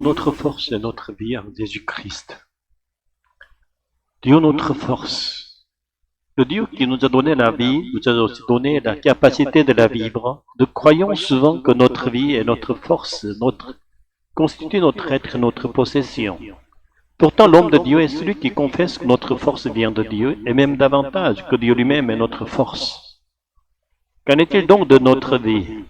Notre force est notre vie en Jésus-Christ. Dieu notre force. Le Dieu qui nous a donné la vie nous a aussi donné la capacité de la vivre. Nous croyons souvent que notre vie est notre force, constitue notre être, notre possession. Pourtant, l'homme de Dieu est celui qui confesse que notre force vient de Dieu, et même davantage que Dieu lui-même est notre force. Qu'en est-il donc de notre vie?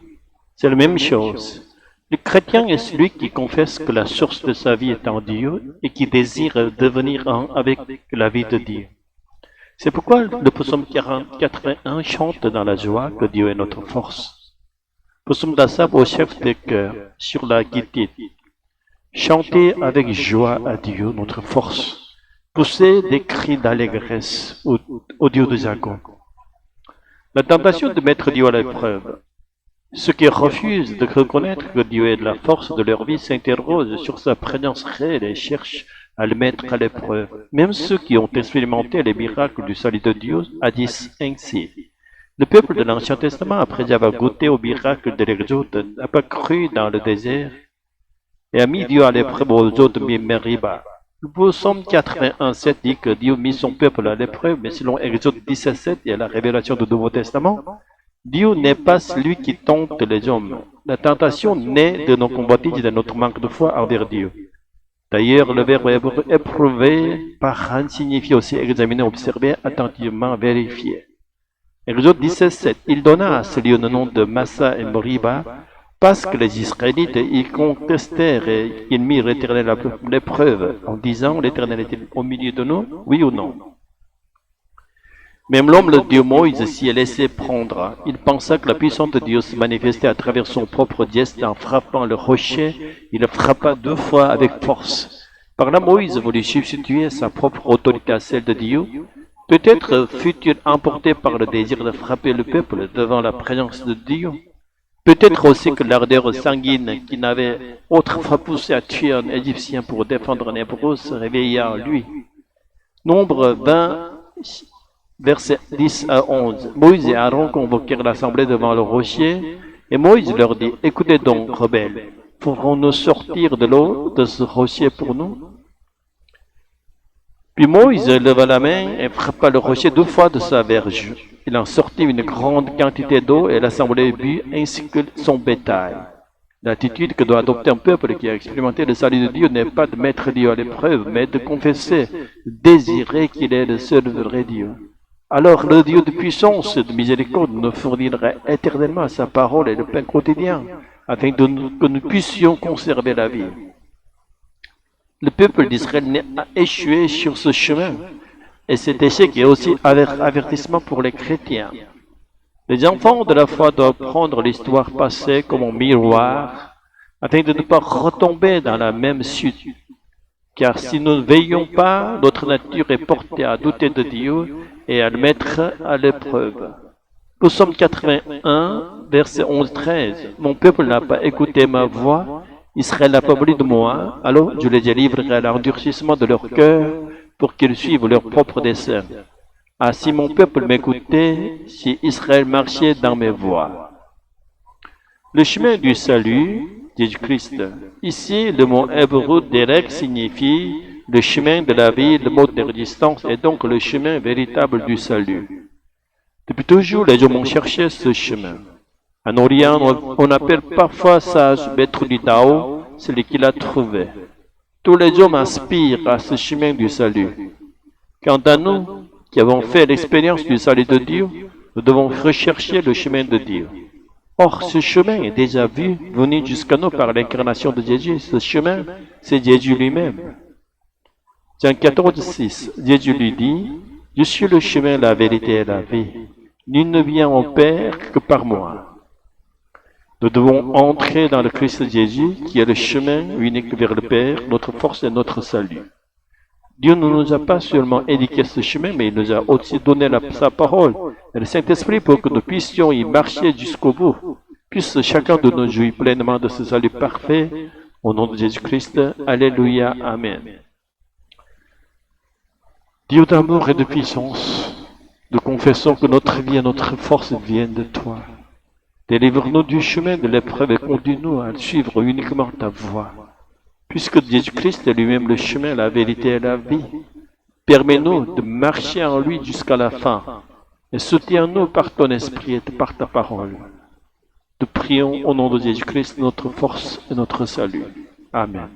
C'est la même chose. Le chrétien est celui qui confesse que la source de sa vie est en Dieu et qui désire devenir un avec la vie de Dieu. C'est pourquoi le psaume 81 chante dans la joie que Dieu est notre force. Psaume d'Asaph au chef des chœurs sur la guitare. Chantez avec joie à Dieu notre force. Poussez des cris d'allégresse au Dieu de Jacob. La tentation de mettre Dieu à l'épreuve. Ceux qui refusent de reconnaître que Dieu est de la force de leur vie s'interrogent sur sa présence réelle et cherchent à le mettre à l'épreuve. Même ceux qui ont expérimenté les miracles du salut de Dieu disent ainsi. Le peuple de l'Ancien Testament, après avoir goûté au miracle de l'Exode, n'a pas cru dans le désert et a mis Dieu à l'épreuve aux eaux de Meriba. Le psaume 81:7 dit que Dieu mit son peuple à l'épreuve, mais selon Exode 17:7 et la révélation du Nouveau Testament, Dieu n'est pas celui qui tente les hommes. La tentation naît de nos convoitises et de notre manque de foi envers Dieu. D'ailleurs, le verbe hébreu éprouver, paran, signifie aussi examiner, observer, attentivement, vérifier. Exode 17:7, il donna à ce lieu le nom de Massa et Moriba, parce que les Israélites y contestèrent et ils mirent l'Éternel à l'épreuve, en disant, l'Éternel est au milieu de nous, oui ou non? Même l'homme, le Dieu Moïse, s'y est laissé prendre. Il pensa que la puissance de Dieu se manifestait à travers son propre geste en frappant le rocher. Il le frappa 2 fois avec force. Par là, Moïse voulut substituer sa propre autorité à celle de Dieu. Peut-être fut-il emporté par le désir de frapper le peuple devant la présence de Dieu. Peut-être aussi que l'ardeur sanguine qui n'avait autrefois poussé à tuer un Égyptien pour défendre un Hébreu se réveilla en lui. Nombre 20, versets 10 à 11. Moïse et Aaron convoquèrent l'assemblée devant le rocher, et Moïse leur dit, « Écoutez donc, rebelles, pourrons-nous sortir de l'eau de ce rocher pour nous ?» Puis Moïse leva la main et frappa le rocher 2 fois de sa verge. Il en sortit une grande quantité d'eau, et l'assemblée but ainsi que son bétail. L'attitude que doit adopter un peuple qui a expérimenté le salut de Dieu n'est pas de mettre Dieu à l'épreuve, mais de confesser, désirer qu'il est le seul vrai Dieu. Alors le Dieu de puissance et de miséricorde nous fournira éternellement sa parole et le pain quotidien, afin que nous puissions conserver la vie. Le peuple d'Israël a échoué sur ce chemin, et cet échec est aussi un avertissement pour les chrétiens. Les enfants de la foi doivent prendre l'histoire passée comme un miroir, afin de ne pas retomber dans la même chute. Car si nous ne veillons pas, notre nature est portée à douter de Dieu et à le mettre à l'épreuve. Psaume 81, verset 11-13. Mon peuple n'a pas écouté ma voix, Israël n'a pas voulu de moi, alors je les délivrerai à l'endurcissement de leur cœur pour qu'ils suivent leur propre dessein. Ah, si mon peuple m'écoutait, si Israël marchait dans mes voies. Le chemin du salut, Jésus-Christ. Ici, le mot hébreu Derek signifie le chemin de la vie, le mode de résistance est donc le chemin véritable du salut. Depuis toujours, les hommes ont cherché ce chemin. En Orient, on appelle parfois sage maître du Tao, celui qui l'a trouvé. Tous les hommes aspirent à ce chemin du salut. Quant à nous, qui avons fait l'expérience du salut de Dieu, nous devons rechercher le chemin de Dieu. Or, ce chemin est déjà venu jusqu'à nous par l'incarnation de Jésus. Ce chemin, c'est Jésus lui-même. Jean 14:6, Jésus lui dit, « Je suis le chemin, la vérité et la vie. Nul ne vient au Père que par moi. » Nous devons entrer dans le Christ Jésus, qui est le chemin unique vers le Père, notre force et notre salut. Dieu ne nous a pas seulement indiqué ce chemin, mais il nous a aussi donné sa parole et le Saint-Esprit pour que nous puissions y marcher jusqu'au bout. Puisse chacun de nous jouir pleinement de ce salut parfait. Au nom de Jésus-Christ, Alléluia, Amen. Dieu d'amour et de puissance, nous confessons que notre vie et notre force viennent de toi. Délivre-nous du chemin de l'épreuve et conduis-nous à suivre uniquement ta voie. Puisque Jésus-Christ est lui-même le chemin, la vérité et la vie, permets-nous de marcher en lui jusqu'à la fin et soutiens-nous par ton esprit et par ta parole. Nous prions au nom de Jésus-Christ, notre force et notre salut. Amen.